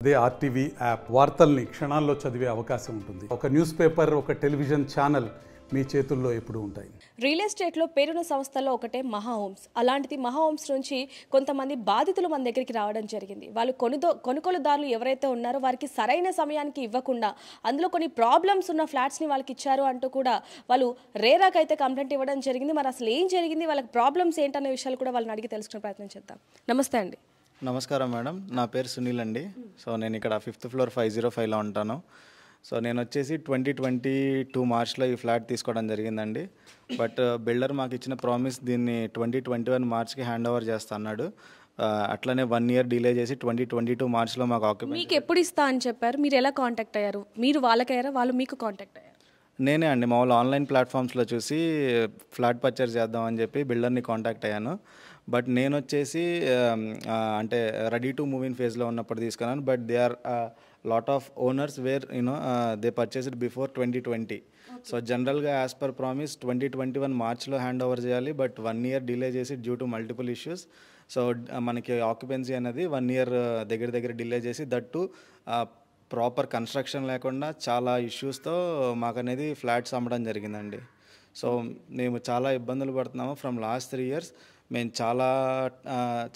అదే RTV app వార్తల్ని క్షణాల్లో చదివే అవకాశం ఉంటుంది. ఒక న్యూస్ పేపర్, ఒక టెలివిజన్ ఛానల్ మీ చేతుల్లో ఎప్పుడూ ఉంటాయి. రియల్ ఎస్టేట్లో పేరున్న సంస్థల్లో ఒకటే మహా హోమ్స్. అలాంటిది మహా హోమ్స్ నుంచి కొంతమంది బాధితులు మన దగ్గరికి రావడం జరిగింది. వాళ్ళు కొనుగోలుదారులు ఎవరైతే ఉన్నారో వారికి సరైన సమయానికి ఇవ్వకుండా అందులో కొన్ని ప్రాబ్లమ్స్ ఉన్న ఫ్లాట్స్ని వాళ్ళకి ఇచ్చారు అంటూ కూడా వాళ్ళు రేరాకి అయితే కంప్లైంట్ ఇవ్వడం జరిగింది. మరి అసలు ఏం జరిగింది, వాళ్ళకి ప్రాబ్లమ్స్ ఏంటనే విషయాలు కూడా వాళ్ళని అడిగి తెలుసుకునే ప్రయత్నం చేద్దాం. నమస్తే అండి. నమస్కారం మేడం, నా పేరు సునీల్ అండి. సో నేను ఇక్కడ 5th ఫ్లోర్ 505లో ఉంటాను. సో నేను వచ్చేసి 2022 మార్చ్లో ఈ ఫ్లాట్ తీసుకోవడం జరిగిందండి. బట్ బిల్డర్ మాకు ఇచ్చిన ప్రామిస్ దీన్ని 2021 మార్చ్కి హ్యాండ్ ఓవర్ చేస్తా అన్నాడు. అట్లనే 1 year డిలే చేసి 2022 మార్చ్లో మాకు ఆక్యుపెంట్. మీకు ఎప్పుడు ఇస్తా అని చెప్పారు? మీరు ఎలా కాంటాక్ట్ అయ్యారు? మీరు వాళ్ళకయ్యారా, వాళ్ళు మీకు కాంటాక్ట్ అయ్యారు? నేనే అండి, మా వాళ్ళు ఆన్లైన్ ప్లాట్ఫామ్స్లో చూసి ఫ్లాట్ పర్చేస్ చేద్దామని చెప్పి బిల్డర్ని కాంటాక్ట్ అయ్యాను. బట్ నేను వచ్చేసి అంటే రెడీ టు మూవ్ ఇన్ ఫేజ్లో ఉన్నప్పుడు తీసుకున్నాను. But they are lot of owners where they purchased before 2020. So జనరల్గా యాజ్ పర్ ప్రామిస్ 2021 మార్చ్లో హ్యాండ్ ఓవర్ చేయాలి. బట్ 1 year డిలే చేసి due to multiple issues. So మనకి ఆక్యుపెన్సీ అనేది 1 year దగ్గర డిలే చేసి దట్టు ప్రాపర్ కన్స్ట్రక్షన్ లేకుండా చాలా ఇష్యూస్తో మాకు అనేది ఫ్లాట్స్ అమ్మడం జరిగిందండి. సో మేము చాలా ఇబ్బందులు పడుతున్నాము. ఫ్రమ్ లాస్ట్ 3 years మేము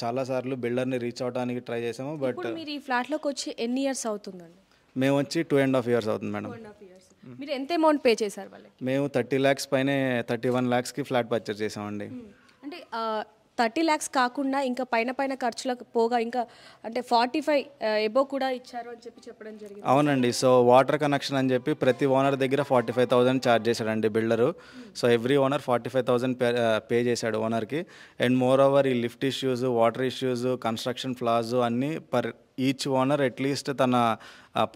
చాలాసార్లు బిల్డర్ని రీచ్ అవడానికి ట్రై చేసాము. బట్ మీరు ఈ ఫ్లాట్లోకి వచ్చి ఎన్ని ఇయర్స్ అవుతుందండి? మేము వచ్చి 2.5 years అవుతుంది మేడం. మీరు ఎంత అమౌంట్ పే చేశారు వాళ్ళకి? మేము 30 lakhs పైనే 31 lakhsకి ఫ్లాట్ పర్చేస్ చేసామండి. అంటే 30 lakhs కాకుండా ఇంకా పైన ఖర్చులకు పోగా ఇంకా అంటే 45 ఎబో కూడా ఇచ్చారు అని చెప్పడం జరిగింది. అవునండి. సో వాటర్ కనెక్షన్ అని చెప్పి ప్రతి ఓనర్ దగ్గర 45,000 ఛార్జ్ చేశాడండి builder. So every owner 45,000 pay చేశాడు ఓనర్కి. అండ్ మోర్ ఓవర్ ఈ lift issues, water issues, construction floss అన్నీ పర్ ఈచ్ ఓనర్ అట్లీస్ట్ తన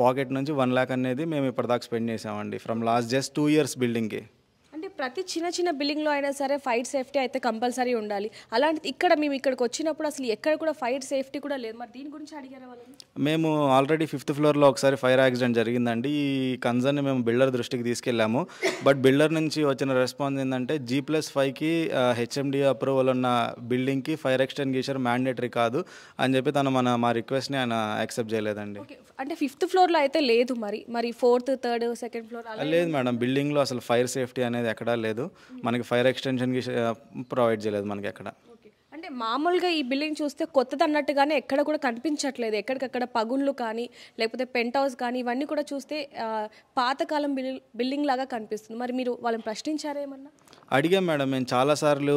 పాకెట్ నుంచి 1 lakh అనేది మేము ఇప్పటిదాకా స్పెండ్ చేసామండి ఫ్రమ్ లాస్ట్ జస్ట్ 2 years బిల్డింగ్కి. అంటే ప్రతి చిన్న బిల్డింగ్లో అయినా సరే ఫైర్ సేఫ్టీ అయితే కంపల్సరీ ఉండాలి. అలాంటిది మేము ఇక్కడికి వచ్చినప్పుడు అసలు ఎక్కడ కూడా ఫైర్ సేఫ్టీ కూడా లేదు. మరి దీని గురించి అడిగారా వాళ్ళని? మేము ఆల్రెడీ 5th ఫ్లోర్లో ఒకసారి ఫైర్ యాక్సిడెంట్ జరిగిందండి. ఈ కన్సర్న్ని మేము బిల్డర్ దృష్టికి తీసుకెళ్ళాము. బట్ బిల్డర్ నుంచి వచ్చిన రెస్పాన్స్ ఏంటంటే G+5కి HMD అప్రూవల్ ఉన్న బిల్డింగ్కి ఫైర్ ఎక్స్టెన్షన్ మ్యాండేటరీ కాదు అని చెప్పి తను మా రిక్వెస్ట్ని ఆయన యాక్సెప్ట్ చేయలేదండి. అంటే 5th ఫ్లోర్లో అయితే లేదు, మరి 4th, 3rd, 2nd ఫ్లోర్ లేదు మేడం. బిల్డింగ్లో అసలు ఫైర్ సేఫ్టీ అనేది ఎక్కడా లేదు. మనకి ఫైర్ ఎక్స్టెన్షన్కి ప్రొవైడ్ చేయలేదు మనకి ఎక్కడ. అంటే మామూలుగా ఈ బిల్డింగ్ చూస్తే కొత్తది అన్నట్టుగానే ఎక్కడ కూడా కనిపించట్లేదు. ఎక్కడికక్కడ పగుళ్ళు కానీ లేకపోతే పెంట్ హౌస్ కానీ ఇవన్నీ కూడా చూస్తే పాతకాలం బిల్డింగ్ లాగా కనిపిస్తుంది. మరి మీరు వాళ్ళని ప్రశ్నించారేమన్నా? అడిగాం మేడం. మేము చాలాసార్లు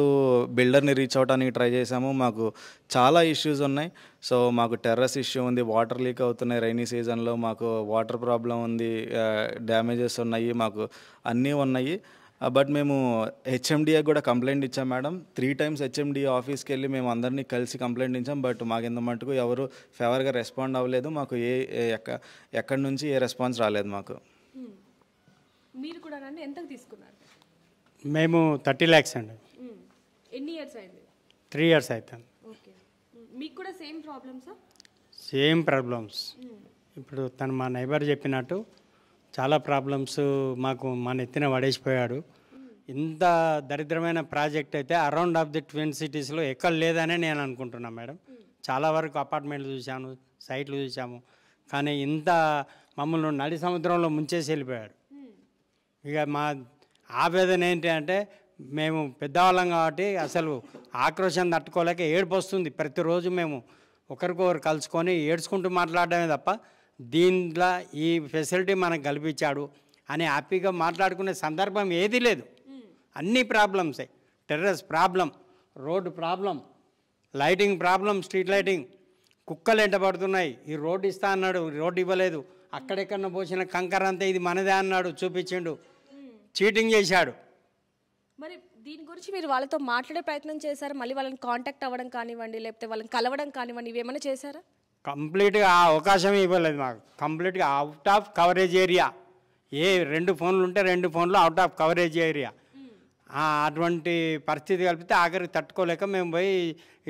బిల్డర్ని రీచ్ అవడానికి ట్రై చేసాము. మాకు చాలా ఇష్యూస్ ఉన్నాయి. సో మాకు టెర్రస్ ఇష్యూ ఉంది, వాటర్ లీక్ అవుతున్నాయి రైనీ సీజన్లో, మాకు వాటర్ ప్రాబ్లం ఉంది, డ్యామేజెస్ ఉన్నాయి, మాకు అన్నీ ఉన్నాయి. బట్ మేము HMDA కూడా కంప్లైంట్ ఇచ్చాం మేడం. 3 times HMDA ఆఫీస్కి వెళ్ళి మేము అందరినీ కలిసి కంప్లైంట్ ఇచ్చాం. బట్ మాకు ఇంత మటుకు ఎవరు ఫేవర్గా రెస్పాండ్ అవ్వలేదు. మాకు ఎక్కడి నుంచి ఏ రెస్పాన్స్ రాలేదు మాకు. మీరు కూడా ఎంతకు తీసుకున్నారు? మేము 30 lakhs అండి. ఎన్ని ఇయర్స్ అయింది? 3 years అవుతుంది. ఓకే. మీకు కూడా సేమ్ ప్రాబ్లమ్సా? Same problems. ఇప్పుడు తను మా నైబర్ చెప్పినట్టు చాలా ప్రాబ్లమ్స్ మాకు మన ఎత్తిన పడేసిపోయాడు. ఇంత దరిద్రమైన ప్రాజెక్ట్ అయితే అరౌండ్ ఆఫ్ ది ట్విన్ సిటీస్లో ఎక్కడ లేదనే నేను అనుకుంటున్నాను మేడం. చాలా వరకు అపార్ట్మెంట్లు చూసాను, సైట్లు చూసాము, కానీ ఇంత మమ్మల్ని నడి సముద్రంలో ముంచేసి వెళ్ళిపోయాడు. ఇక మా ఆవేదన ఏంటి అంటే మేము పెద్దవాళ్ళం కాబట్టి అసలు ఆక్రోషం తట్టుకోలేక ఏడుపు వస్తుంది. ప్రతిరోజు మేము ఒకరికొకరు కలుసుకొని ఏడ్చుకుంటూ మాట్లాడడమే తప్ప దీంట్లో ఈ ఫెసిలిటీ మనకు కల్పించాడు అని హ్యాపీగా మాట్లాడుకునే సందర్భం ఏదీ లేదు. అన్ని ప్రాబ్లమ్సే. Terrace problem, road problem, lighting problem, street lighting, కుక్కలు ఎంటబడుతున్నాయి. ఈ రోడ్డు ఇస్తా అన్నాడు, రోడ్డు ఇవ్వలేదు. అక్కడెక్కడన్నా పోసిన కంకర అంతా ఇది మనదే అన్నాడు, చూపించిండు, చీటింగ్ చేశాడు. మరి దీని గురించి మీరు వాళ్ళతో మాట్లాడే ప్రయత్నం చేశారు? మళ్ళీ వాళ్ళని కాంటాక్ట్ అవ్వడం కానివ్వండి, లేకపోతే వాళ్ళని కలవడం కానివ్వండి, ఇవేమైనా చేశారా? కంప్లీట్గా ఆ అవకాశం ఇవ్వలేదు మాకు. కంప్లీట్గా అవుట్ ఆఫ్ కవరేజ్ ఏరియా. 2 ఫోన్లు ఉంటే 2 ఫోన్లు అవుట్ ఆఫ్ కవరేజ్ ఏరియా. అటువంటి పరిస్థితి కలిపితే ఆఖరికి తట్టుకోలేక మేము పోయి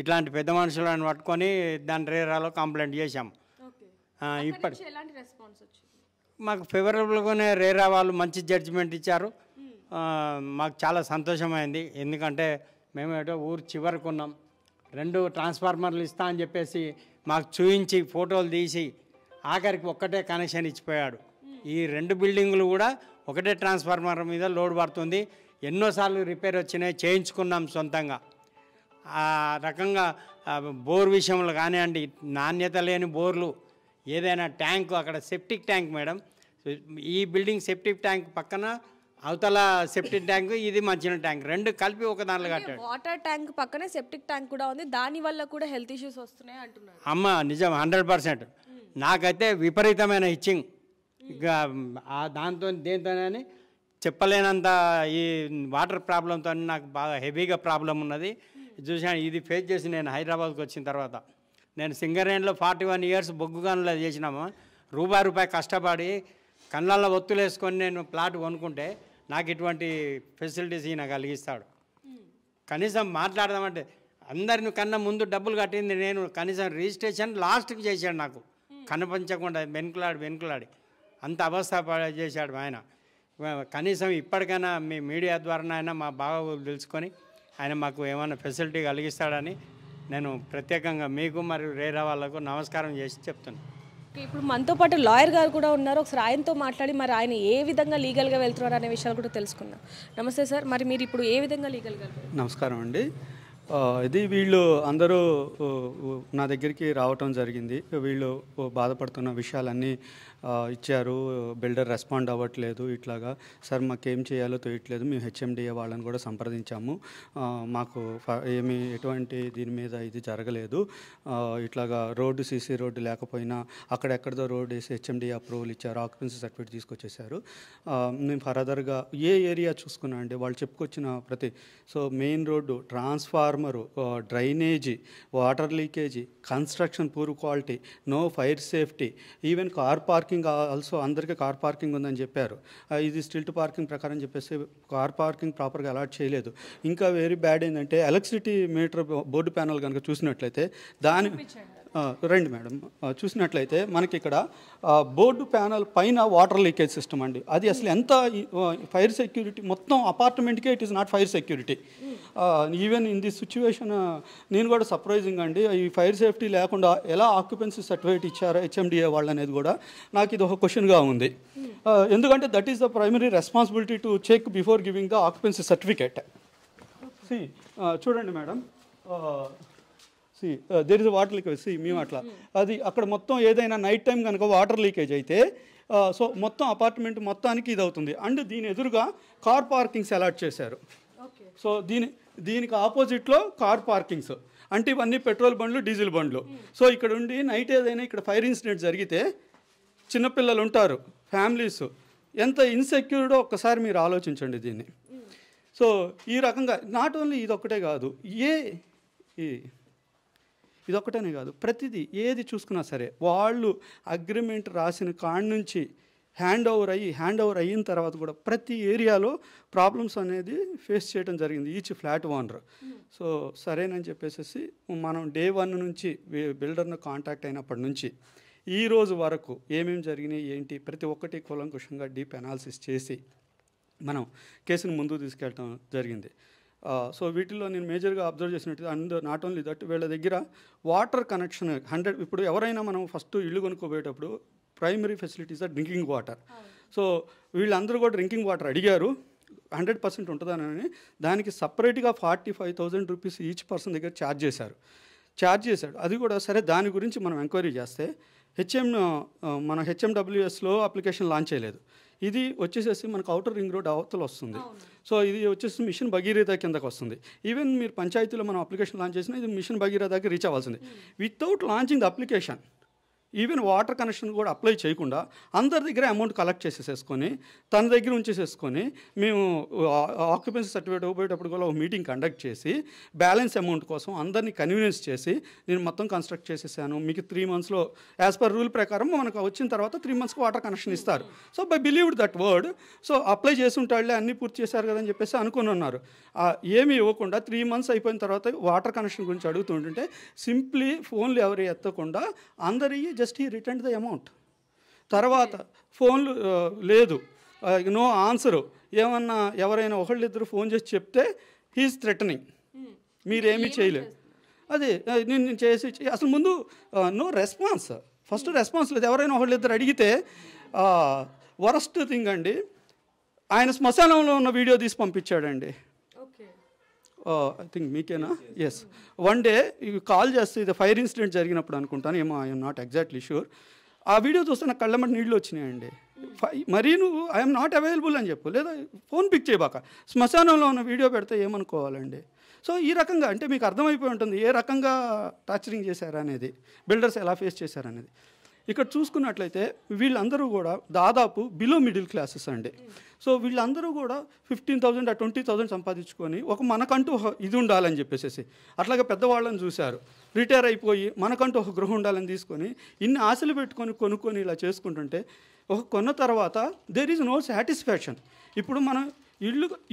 ఇట్లాంటి పెద్ద మనుషులను పట్టుకొని దాని రేరాలో కంప్లైంట్ చేశాము. ఇప్పటి మాకు ఫేవరబుల్గానే రేరా వాళ్ళు మంచి జడ్జిమెంట్ ఇచ్చారు. మాకు చాలా సంతోషమైంది. ఎందుకంటే మేము ఏటో ఊరు చివరికి ఉన్నాం. 2 ట్రాన్స్ఫార్మర్లు ఇస్తా అని చెప్పేసి మాకు చూపించి ఫోటోలు తీసి ఆఖరికి ఒక్కటే కనెక్షన్ ఇచ్చిపోయాడు. ఈ 2 బిల్డింగులు కూడా ఒకటే ట్రాన్స్ఫార్మర్ మీద లోడ్ పడుతుంది. ఎన్నోసార్లు రిపేర్ వచ్చినాయి, చేయించుకున్నాం సొంతంగా. ఆ రకంగా బోర్ విషయంలో కానివ్వండి, నాణ్యత లేని బోర్లు, ఏదైనా ట్యాంకు, అక్కడ సెప్టిక్ ట్యాంక్ మేడం, ఈ బిల్డింగ్ సెప్టిక్ ట్యాంక్ పక్కన అవతల సెప్టిక్ ట్యాంక్, ఇది మంచినీళ్ళ ట్యాంక్, 2 కలిపి ఒక దాంట్లో కట్టాడు. వాటర్ ట్యాంక్ పక్కనే సెప్టిక్ ట్యాంక్ కూడా ఉంది, దాని వల్ల కూడా హెల్త్ ఇష్యూస్ వస్తున్నాయి అంటున్నారు. అమ్మ నిజం, 100%. నాకైతే విపరీతమైన ఇచ్చింగ్, ఇక దాంతో దేంతోనని చెప్పలేనంత ఈ వాటర్ ప్రాబ్లంతో నాకు బాగా హెవీగా ప్రాబ్లం ఉన్నది. చూసాను, ఇది ఫేస్ చేసి నేను హైదరాబాద్కి వచ్చిన తర్వాత, నేను సింగరేణిలో 41 ఇయర్స్ బొగ్గు గనులు చేసినాము. రూపాయి కష్టపడి కళ్ళల్లో ఒత్తులు వేసుకొని నేను ప్లాట్ కొనుక్కుంటే నాకు ఇటువంటి ఫెసిలిటీస్ ఈయన కలిగిస్తాడు. కనీసం మాట్లాడదామంటే అందరిని కన్నా ముందు డబ్బులు కట్టింది నేను, కనీసం రిజిస్ట్రేషన్ లాస్ట్కి చేశాడు నాకు, కనిపించకుండా వెనుకలాడి అంత అవస్థ చేశాడు ఆయన. కనీసం ఇప్పటికైనా మీ మీడియా ద్వారానైనా మా బాగోగులు తెలుసుకొని ఆయన మాకు ఏమైనా ఫెసిలిటీ కలిగిస్తాడని నేను ప్రత్యేకంగా మీకు మరియు వేరే వాళ్ళకు నమస్కారం చేసి చెప్తున్నాను. ఇప్పుడు మనతో పాటు లాయర్ గారు కూడా ఉన్నారు, ఒకసారి ఆయనతో మాట్లాడి మరి ఆయన ఏ విధంగా లీగల్గా వెళ్తున్నారు అనే విషయాలు కూడా తెలుసుకుందాం. నమస్తే సార్, మరి మీరు ఇప్పుడు ఏ విధంగా లీగల్గా? నమస్కారం అండి. ఇది వీళ్ళు అందరూ నా దగ్గరికి రావటం జరిగింది. వీళ్ళు బాధపడుతున్న విషయాలన్నీ ఇచ్చారు. బిల్డర్ రెస్పాండ్ అవ్వట్లేదు, ఇట్లాగా సార్ మాకేం చేయాలో తెలియట్లేదు. మేము హెచ్ఎండిఏ వాళ్ళని కూడా సంప్రదించాము, మాకు ఎటువంటి దీని మీద ఇది జరగలేదు. ఇట్లాగా రోడ్డు సీసీ రోడ్డు లేకపోయినా అక్కడెక్కడిదో రోడ్డు వేసి హెచ్ఎండిఏ అప్రూవల్ ఇచ్చారు, ఆక్యుపెన్సీ సర్టిఫికేట్ తీసుకొచ్చేసారు. మేము ఫర్దర్గా ఏ ఏరియా చూసుకున్నా అండి వాళ్ళు చెప్పుకొచ్చిన so main road, transformer, drainage, water leakage, construction poor quality, no fire safety, even car parking also అందరికీ కార్ పార్కింగ్ ఉందని చెప్పారు. ఇది స్టిల్ట్ పార్కింగ్ ప్రకారం చెప్పేసి కార్ పార్కింగ్ ప్రాపర్గా అలాట్ చేయలేదు. ఇంకా వెరీ బ్యాడ్ ఏంటంటే ఎలక్ట్రిసిటీ మీటర్ బోర్డు ప్యానల్ కనుక చూసినట్లయితే రండి మేడం, చూసినట్లయితే మనకి ఇక్కడ బోర్డు ప్యానల్ పైన వాటర్ లీకేజ్ సిస్టమ్ అండి. అది అసలు ఎంత ఫైర్ సెక్యూరిటీ, మొత్తం అపార్ట్మెంట్కే it is not fire security. Even in this situation నేను కూడా సర్ప్రైజింగ్ అండి, ఈ ఫైర్ సేఫ్టీ లేకుండా ఎలా ఆక్యుపెన్సీ సర్టిఫికేట్ ఇచ్చారో హెచ్ఎండిఏ వాళ్ళు అనేది కూడా నాకు ఇది ఒక క్వశ్చన్గా ఉంది. ఎందుకంటే that is the primary responsibility to check before giving the occupancy certificate. చూడండి madam, there is water leakage. మేము అట్లా అది అక్కడ మొత్తం ఏదైనా నైట్ టైం కనుక వాటర్ లీకేజ్ అయితే సో మొత్తం అపార్ట్మెంట్ మొత్తానికి ఇది అవుతుంది. అండ్ దీని ఎదురుగా కార్ పార్కింగ్స్ అలాట్ చేశారు. సో దీనికి ఆపోజిట్లో కార్ పార్కింగ్స్ అంటే ఇవన్నీ పెట్రోల్ బండ్లు, డీజిల్ బండ్లు. సో ఇక్కడ ఉండి నైట్ ఏదైనా ఇక్కడ ఫైర్ ఇన్సిడెంట్ జరిగితే చిన్నపిల్లలు ఉంటారు, ఫ్యామిలీస్ ఎంత ఇన్సెక్యూర్డో ఒక్కసారి మీరు ఆలోచించండి దీన్ని. సో ఈ రకంగా నాట్ ఓన్లీ ఇదొక్కటే కాదు, ఇదొక్కటనే కాదు, ప్రతిదీ ఏది చూసుకున్నా సరే వాళ్ళు అగ్రిమెంట్ రాసిన కాడ నుంచి హ్యాండ్ ఓవర్ అయిన తర్వాత కూడా ప్రతి ఏరియాలో ప్రాబ్లమ్స్ అనేది ఫేస్ చేయడం జరిగింది ఈచ్ ఫ్లాట్ ఓనర్. సో సరేనని చెప్పేసి మనం డే 1 నుంచి బిల్డర్ను కాంటాక్ట్ అయినప్పటి నుంచి ఈ రోజు వరకు ఏమేమి జరిగినాయి ఏంటి ప్రతి ఒక్కటి కూలంకుషంగా డీప్ అనాలిసిస్ చేసి మనం కేసును ముందుకు తీసుకెళ్ళడం జరిగింది. సో వీటిల్లో నేను మేజర్గా అబ్జర్వ్ చేసినట్టు అండ్ నాట్ ఓన్లీ దట్ వీళ్ళ దగ్గర వాటర్ కనెక్షన్ 100. ఇప్పుడు ఎవరైనా మనం ఫస్ట్ ఇల్లు కొనుక్కోబోయేటప్పుడు primary facilities are drinking water. So వీళ్ళందరూ కూడా డ్రింకింగ్ వాటర్ అడిగారు, 100% ఉంటుందని. దానికి సపరేట్గా 45,000 రూపీస్ ఈచ్ పర్సన్ దగ్గర ఛార్జ్ చేశాడు. అది కూడా సరే, దాని గురించి మనం ఎంక్వైరీ చేస్తే మన హెచ్ఎండబ్ల్యూఎస్లో అప్లికేషన్ లాంచ్ చేయలేదు. ఇది వచ్చేసేసి మనకు అవుటర్ రింగ్ రోడ్ అవతల వస్తుంది. సో ఇది వచ్చేసి మిషన్ భగీరథ కిందకు వస్తుంది. ఈవెన్ మీరు పంచాయతీలో మనం అప్లికేషన్ లాంచ్ చేసినా ఇది మిషన్ భగీరథకి రీచ్ అవ్వాల్సింది. Without launching the application even water connection కూడా అప్లై చేయకుండా అందరి దగ్గర అమౌంట్ కలెక్ట్ చేసేసుకొని తన దగ్గర ఉంచేసేసుకొని మేము ఆక్యుపెన్సీ సర్టిఫికేట్ ఇవ్వబోయేటప్పుడు కూడా ఒక మీటింగ్ కండక్ట్ చేసి బ్యాలెన్స్ అమౌంట్ కోసం అందరినీ కన్వీనియన్స్ చేసి నేను మొత్తం కన్స్ట్రక్ట్ చేసేసాను, మీకు 3 monthsలో యాజ్ పర్ రూల్ ప్రకారం మనకు వచ్చిన తర్వాత 3 monthsకి వాటర్ కనెక్షన్ ఇస్తారు. So by believed that word. So apply చేసి ఉంటాడులే, అన్నీ పూర్తి చేశారు కదని చెప్పేసి అనుకుని ఉన్నారు. ఏమీ ఇవ్వకుండా 3 months అయిపోయిన తర్వాత వాటర్ కనెక్షన్ గురించి అడుగుతుంటుంటే సింప్లీ ఫోన్లు ఎవరు ఎత్తకుండా అందరి just he return the amount. తర్వాత ఫోన్లు లేదు, నో ఆన్సరు. ఏమన్నా ఎవరైనా ఒకళ్ళిద్దరు ఫోన్ చేసి చెప్తే హీఈస్ థ్రెటనింగ్, మీరేమీ చేయలేదు. అదే నేను చేసి అసలు ముందు నో రెస్పాన్స్ ఫస్ట్ రెస్పాన్స్ లేదు. ఎవరైనా ఒకళ్ళు ఇద్దరు అడిగితే వరస్ట్ థింగ్ అండి, ఆయన శ్మశానంలో ఉన్న వీడియో తీసి పంపించాడండి. ఐ థింక్ మీకేనా? ఎస్. వన్ డే కాల్ చేస్తే ఇది ఫైర్ ఇన్సిడెంట్ జరిగినప్పుడు అనుకుంటాను, ఏమో ఐఎమ్ నాట్ ఎగ్జాక్ట్లీ షూర్. ఆ వీడియో చూస్తే నాకు కళ్ళమ్మటి నీళ్ళు వచ్చినాయండి. మరీ నువ్వు ఐఎమ్ నాట్ అవైలబుల్ అని చెప్పు, లేదా ఫోన్ పిక్ చేయబాక, శ్మశానంలో ఉన్న వీడియో పెడితే ఏమనుకోవాలండి? సో ఈ రకంగా అంటే మీకు అర్థమైపోయి ఉంటుంది ఏ రకంగా టార్చరింగ్ చేశారా అనేది, బిల్డర్స్ ఎలా ఫేస్ చేశారనేది. ఇక్కడ చూసుకున్నట్లయితే వీళ్ళందరూ కూడా దాదాపు బిలో మిడిల్ క్లాసెస్ అండి. సో వీళ్ళందరూ కూడా 15,000 20,000 సంపాదించుకొని ఒక మనకంటూ ఇది ఉండాలని చెప్పేసి అట్లాగే పెద్దవాళ్ళని చూశారు, రిటైర్ అయిపోయి మనకంటూ ఒక గృహం ఉండాలని తీసుకొని ఇన్ని ఆశలు పెట్టుకొని కొనుక్కొని ఇలా చేసుకుంటుంటే ఒక కొన్న తర్వాత దేర్ ఈజ్ నో సాటిస్ఫాక్షన్. ఇప్పుడు మనం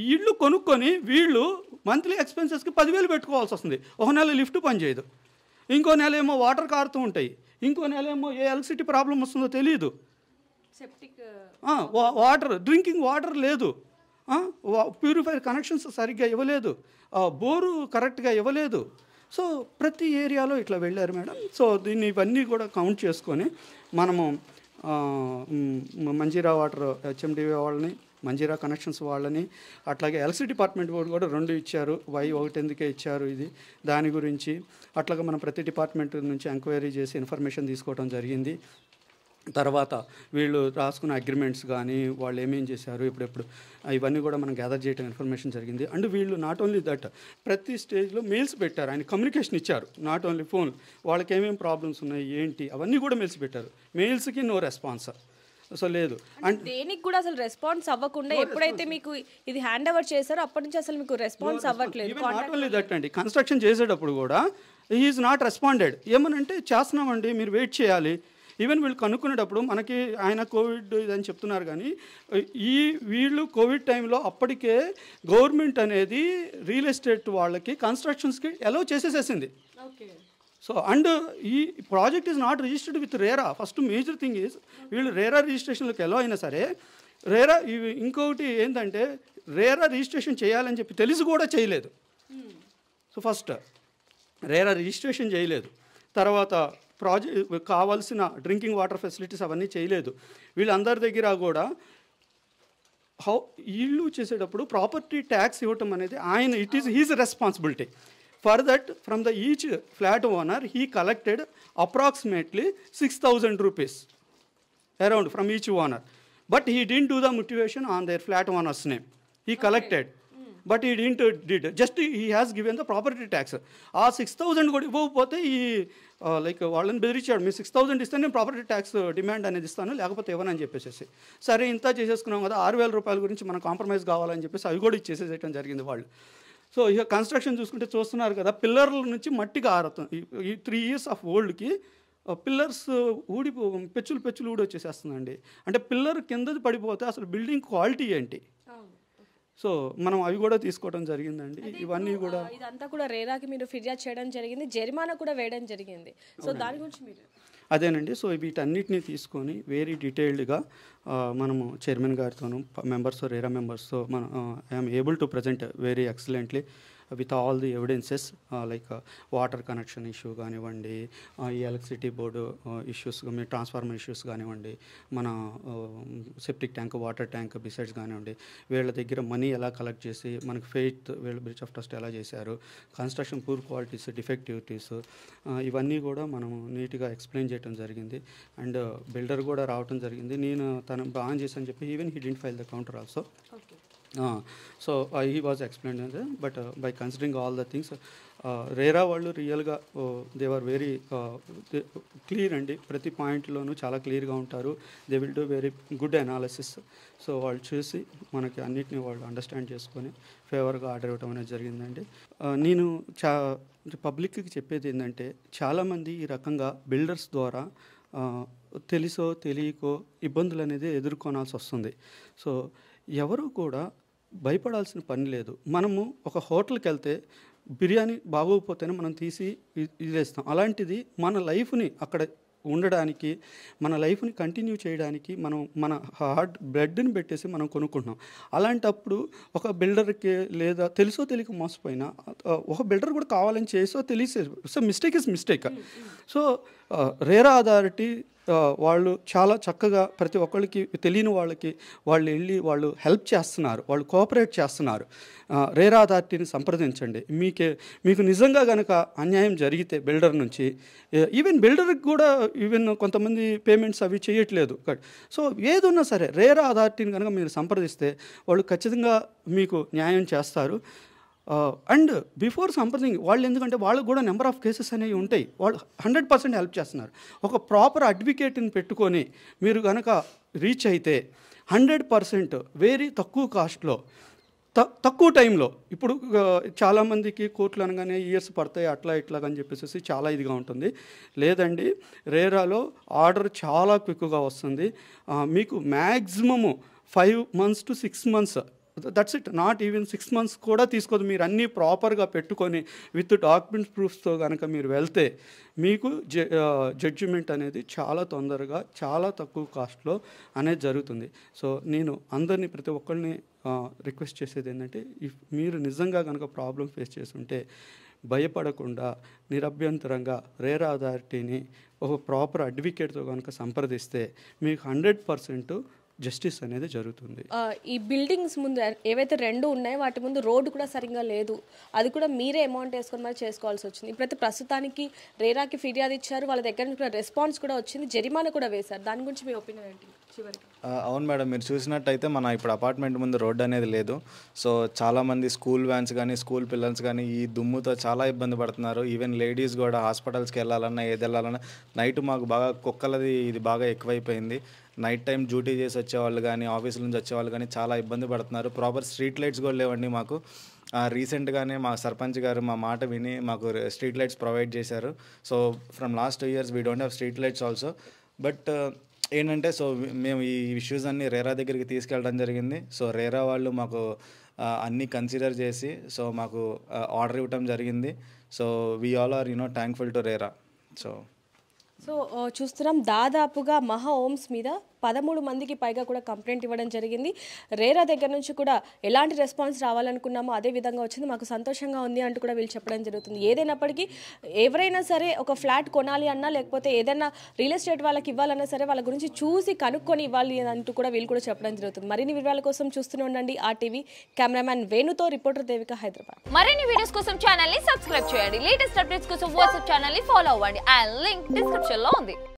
ఇళ్ళు కొనుక్కొని వీళ్ళు మంత్లీ ఎక్స్పెన్సెస్కి 10,000 పెట్టుకోవాల్సి వస్తుంది. ఒక నెల లిఫ్ట్ పనిచేయదు, ఇంకో నెల ఏమో వాటర్ కారుతూ ఉంటాయి, ఇంకో నెల ఏమో ఏ ఎలక్ట్రిసిటీ ప్రాబ్లం వస్తుందో తెలియదు, వాటర్ డ్రింకింగ్ వాటర్ లేదు, ప్యూరిఫైర్ కనెక్షన్స్ సరిగ్గా ఇవ్వలేదు, బోరు కరెక్ట్గా ఇవ్వలేదు. సో ప్రతి ఏరియాలో ఇట్లా వెళ్ళారు మేడం. సో దీన్ని ఇవన్నీ కూడా కౌంట్ చేసుకొని మనము మంజీరా వాటర్ హెచ్ఎండివి వాళ్ళని, మంజీరా కనెక్షన్స్ వాళ్ళని, అట్లాగే ఎలక్ట్రిసిటీ డిపార్ట్మెంట్ బోర్డు కూడా 2 ఇచ్చారు. ఒకటి ఎందుకే ఇచ్చారు ఇది దాని గురించి అట్లాగే మనం ప్రతి డిపార్ట్మెంట్ నుంచి ఎంక్వైరీ చేసి ఇన్ఫర్మేషన్ తీసుకోవడం జరిగింది. తర్వాత వీళ్ళు రాసుకున్న అగ్రిమెంట్స్ కానీ వాళ్ళు ఏమేం చేశారు ఇప్పుడెప్పుడు ఇవన్నీ కూడా మనం గ్యాదర్ చేయడం ఇన్ఫర్మేషన్ జరిగింది. అండ్ వీళ్ళు నాట్ ఓన్లీ దట్ ప్రతి స్టేజ్లో మెయిల్స్ పెట్టారు, ఆయన కమ్యూనికేషన్ ఇచ్చారు, నాట్ ఓన్లీ ఫోన్, వాళ్ళకి ఏమేమి ప్రాబ్లమ్స్ ఉన్నాయి ఏంటి అవన్నీ కూడా మెయిల్స్ పెట్టారు. మెయిల్స్కి నో రెస్పాన్స్. సో లేదు అండ్ దేనికి కూడా అసలు రెస్పాన్స్ అవ్వకుండా ఎప్పుడైతే మీకు ఇది హ్యాండ్ ఓవర్ చేశారో అప్పటి నుంచి అసలు మీకు రెస్పాన్స్ అవ్వట్లేదు. నాట్ ఓన్లీ దట్ అండి, కన్స్ట్రక్షన్ చేసేటప్పుడు కూడా ఈజ్ నాట్ రెస్పాండెడ్. ఏమనంటే చేస్తున్నామండి మీరు వెయిట్ చేయాలి. ఈవెన్ వీళ్ళు కనుక్కునేటప్పుడు మనకి ఆయన కోవిడ్ ఇదని చెప్తున్నారు కానీ వీళ్ళు కోవిడ్ టైంలో అప్పటికే గవర్నమెంట్ అనేది రియల్ ఎస్టేట్ వాళ్ళకి కన్స్ట్రక్షన్స్కి అలౌ చేసేసేసింది. సో అండ్ ఈ project is not registered with RERA. First major thing is వీళ్ళు రేరా రిజిస్ట్రేషన్లోకి ఎలా అయినా సరే రేరా ఇంకొకటి ఏంటంటే రేరా రిజిస్ట్రేషన్ చేయాలని చెప్పి తెలిసి కూడా చేయలేదు. సో ఫస్ట్ రేరా రిజిస్ట్రేషన్ చేయలేదు, తర్వాత ప్రాజెక్ట్ కావాల్సిన డ్రింకింగ్ వాటర్ ఫెసిలిటీస్ అవన్నీ చేయలేదు. వీళ్ళందరి దగ్గర కూడా ఇల్లు చేసేటప్పుడు ప్రాపర్టీ ట్యాక్స్ ఇవ్వటం అనేది ఆయన it is his responsibility. For that, from the each flat owner, he collected approximately 6,000 rupees around from each owner. But he didn't do the mutation on their flat owner's name. He collected, but he didn't did. Just he has given the property tax. ఆ 6,000 కూడా ఇవ్వకపోతే ఈ like వాళ్ళని బెదిరించాడు, మీరు 6,000 ఇస్తే నేను property tax demand అనేది ఇస్తాను, లేకపోతే ఇవ్వనని చెప్పేసి. సరే ఇంత చేసేసుకున్నాం కదా, 6,000 రూపాయల గురించి మనం కాంప్రమైజ్ కావాలని చెప్పేసి అవి కూడా ఇచ్చేసేయటం జరిగింది వాళ్ళు. సో ఇక కన్స్ట్రక్షన్ చూసుకుంటే చూస్తున్నారు కదా, పిల్లర్ల నుంచి మట్టిగా ఆరుతుంది. ఈ 3 years ఆఫ్ ఓల్డ్కి పిల్లర్స్ పెచ్చులు ఊడి వచ్చేసేస్తుందండి. అంటే పిల్లర్ కిందది పడిపోతే అసలు బిల్డింగ్ క్వాలిటీ ఏంటి? సో మనం అవి కూడా తీసుకోవడం జరిగిందండి. ఇవన్నీ కూడా ఇదంతా కూడా రేరాకి మీరు ఫిర్యాదు చేయడం జరిగింది, జరిమానా కూడా వేయడం జరిగింది. సో దాని గురించి మీరు అదేనండి. సో వీటన్నిటిని తీసుకొని వెరీ డీటెయిల్డ్గా మనము చైర్మన్ గారితోనూ మెంబర్స్ రేరా మెంబర్స్తో మనం I'm able to present very excellently with all the evidences like water connection issue కానివ్వండి, ఈ electricity board issues transformer issues కానివ్వండి, మన septic tank water tank besides కానివ్వండి, వీళ్ళ దగ్గర మనీ ఎలా కలెక్ట్ చేసి మనకి ఫెయిత్ వీళ్ళ బ్రీచ్ ఆఫ్ ట్రస్ట్ ఎలా చేశారు, కన్స్ట్రక్షన్ పూర్ క్వాలిటీస్ డిఫెక్టివిటీస్ ఇవన్నీ కూడా మనము నీట్గా ఎక్స్ప్లెయిన్ చేయడం జరిగింది. అండ్ బిల్డర్ కూడా రావడం జరిగింది, నేను తను బాగా చేశాను చెప్పి even he didn't file the counter also. So he was explain but by considering all the things RERA వాళ్ళు రియల్గా దే ఆర్ వెరీ క్లియర్ అండి, ప్రతి పాయింట్లోనూ చాలా క్లియర్గా ఉంటారు. They will do very good analysis. So వాళ్ళు చూసి మనకి అన్నిటిని వాళ్ళు అండర్స్టాండ్ చేసుకొని ఫేవర్గా ఆర్డర్ ఇవ్వడం అనేది జరిగిందండి. నేను పబ్లిక్కి చెప్పేది ఏంటంటే చాలామంది ఈ రకంగా బిల్డర్స్ ద్వారా తెలుసో తెలియకో ఇబ్బందులు అనేది ఎదుర్కొనాల్సి వస్తుంది. సో ఎవరు కూడా భయపడాల్సిన పని లేదు. మనము ఒక హోటల్కి వెళ్తే బిర్యానీ బాగోకపోతేనే మనం తీసి ఇదేస్తాం. అలాంటిది మన లైఫ్ని అక్కడ ఉండడానికి, మన లైఫ్ని కంటిన్యూ చేయడానికి మనం మన హార్ట్ బ్లడ్ని పెట్టేసి మనం కొనుక్కుంటున్నాం. అలాంటప్పుడు ఒక బిల్డర్కి లేదా తెలుసో తెలియక మోసపోయినా ఒక బిల్డర్ కూడా కావాలని చేసో తెలిసే, so mistake is mistake. So RERA authority వాళ్ళు చాలా చక్కగా ప్రతి ఒక్కళ్ళకి తెలియని వాళ్ళకి వాళ్ళు వెళ్ళి వాళ్ళు హెల్ప్ చేస్తున్నారు, వాళ్ళు కోఆపరేట్ చేస్తున్నారు. రేరా అథారిటీని సంప్రదించండి. మీకు నిజంగా కనుక అన్యాయం జరిగితే బిల్డర్ నుంచి, ఈవెన్ బిల్డర్కి కూడా కొంతమంది పేమెంట్స్ అవి చేయట్లేదు. సో ఏది ఉన్నా సరే రేరా అథారిటీని కనుక మీరు సంప్రదిస్తే వాళ్ళు ఖచ్చితంగా మీకు న్యాయం చేస్తారు. అండ్ బిఫోర్ సంప్రదింగ్ వాళ్ళు, ఎందుకంటే వాళ్ళకు కూడా నెంబర్ ఆఫ్ కేసెస్ అనేవి ఉంటాయి, వాళ్ళు 100% హెల్ప్ చేస్తున్నారు. ఒక ప్రాపర్ అడ్వకేట్ని పెట్టుకొని మీరు కనుక రీచ్ అయితే 100% వెరీ తక్కువ కాస్ట్లో తక్కువ టైంలో, ఇప్పుడు చాలామందికి కోర్టులు అనగానే ఇయర్స్ పడతాయి అట్లా ఇట్లాగని చెప్పేసి చాలా ఇదిగా ఉంటుంది. లేదండి, రేరాలో ఆర్డర్ చాలా క్విక్గా వస్తుంది. మీకు maximum 5 months to 6 months, that's it, not even 6 months కూడా తీసుకోదు. మీరు అన్నీ ప్రాపర్గా పెట్టుకొని విత్ డాక్యుమెంట్స్ ప్రూఫ్స్తో కనుక మీరు వెళ్తే మీకు జడ్జిమెంట్ అనేది చాలా తొందరగా చాలా తక్కువ కాస్ట్లో అనేది జరుగుతుంది. సో నేను అందరినీ ప్రతి ఒక్కరిని రిక్వెస్ట్ చేసేది ఏంటంటే, మీరు నిజంగా కనుక ప్రాబ్లం ఫేస్ చేస్తుంటే భయపడకుండా నిరభ్యంతరంగా రేరా అథారిటీని ఒక ప్రాపర్ అడ్వకేట్తో కనుక సంప్రదిస్తే మీకు 100% జస్టిస్ అనేది జరుగుతుంది. ఈ బిల్డింగ్స్ ముందు ఏవైతే 2 ఉన్నాయో వాటి ముందు రోడ్డు కూడా సరిగ్గా లేదు, అది కూడా మీరే అమౌంట్ వేసుకొని మరి చేసుకోవాల్సి వచ్చింది. ఇప్పుడైతే ప్రస్తుతానికి రేరాకి ఫిర్యాదు ఇచ్చారు, వాళ్ళ దగ్గర నుంచి రెస్పాన్స్ కూడా వచ్చింది, జరిమానా కూడా వేశారు. దాని గురించి మీ ఒపీనియన్ ఏంటి చివరికి? అవును మేడం, మీరు చూసినట్టయితే మన ఇప్పుడు అపార్ట్మెంట్ ముందు రోడ్డు అనేది లేదు. సో చాలామంది స్కూల్ వ్యాన్స్ కానీ స్కూల్ పిల్లల్స్ కానీ ఈ దుమ్ముతో చాలా ఇబ్బంది పడుతున్నారు. ఈవెన్ లేడీస్ కూడా హాస్పిటల్స్కి వెళ్ళాలన్నా ఏది వెళ్ళాలన్నా నైట్ మాకు బాగా కుక్కలది ఇది బాగా ఎక్కువైపోయింది. నైట్ టైం డ్యూటీ చేసి వచ్చేవాళ్ళు కానీ ఆఫీసుల నుంచి వచ్చేవాళ్ళు కానీ చాలా ఇబ్బంది పడుతున్నారు. ప్రాపర్ స్ట్రీట్ లైట్స్ కూడా లేవండి మాకు. రీసెంట్గానే మా సర్పంచ్ గారు మా మాట విని మాకు స్ట్రీట్ లైట్స్ ప్రొవైడ్ చేశారు. So from last 2 years we don't have street lights also. But ఏంటంటే, సో మేము ఈ ఇష్యూస్ అన్నీ రేరా దగ్గరికి తీసుకెళ్ళడం జరిగింది. సో రేరా వాళ్ళు మాకు అన్నీ కన్సిడర్ చేసి సో మాకు ఆర్డర్ ఇవ్వడం జరిగింది. So we all are thankful to RERA. So చూస్తున్నాం, దాదాపుగా మహా హోమ్స్ మీద 13 మందికి పైగా కూడా కంప్లైంట్ ఇవ్వడం జరిగింది. రేరా దగ్గర నుంచి కూడా ఎలాంటి రెస్పాన్స్ రావాలనుకున్నామో అదే విధంగా వచ్చింది, మాకు సంతోషంగా ఉంది అంటూ కూడా వీళ్ళు చెప్పడం జరుగుతుంది. ఏదైనప్పటికీ ఎవరైనా సరే ఒక ఫ్లాట్ కొనాలి అన్నా లేకపోతే ఏదైనా రియల్ ఎస్టేట్ వాళ్ళకి ఇవ్వాలన్నా సరే వాళ్ళ గురించి చూసి కనుక్కొని ఇవ్వాలి అంటూ కూడా వీళ్ళు కూడా చెప్పడం జరుగుతుంది. మరిన్ని వివరాల కోసం చూస్తూనే ఉండండి RTV. కెమెరామ్యాన్ వేణుతో రిపోర్టర్ దేవిక, హైదరాబాద్. మరిన్ని వీడియోస్ కోసం ఛానల్ ని సబ్స్క్రైబ్ చేయండి. లేటెస్ట్ అప్డేట్స్ కోసం వాట్సాప్ ఛానల్ ని ఫాలో అవ్వండి. ఆ లింక్ డిస్క్రిప్షన్ లో ఉంది.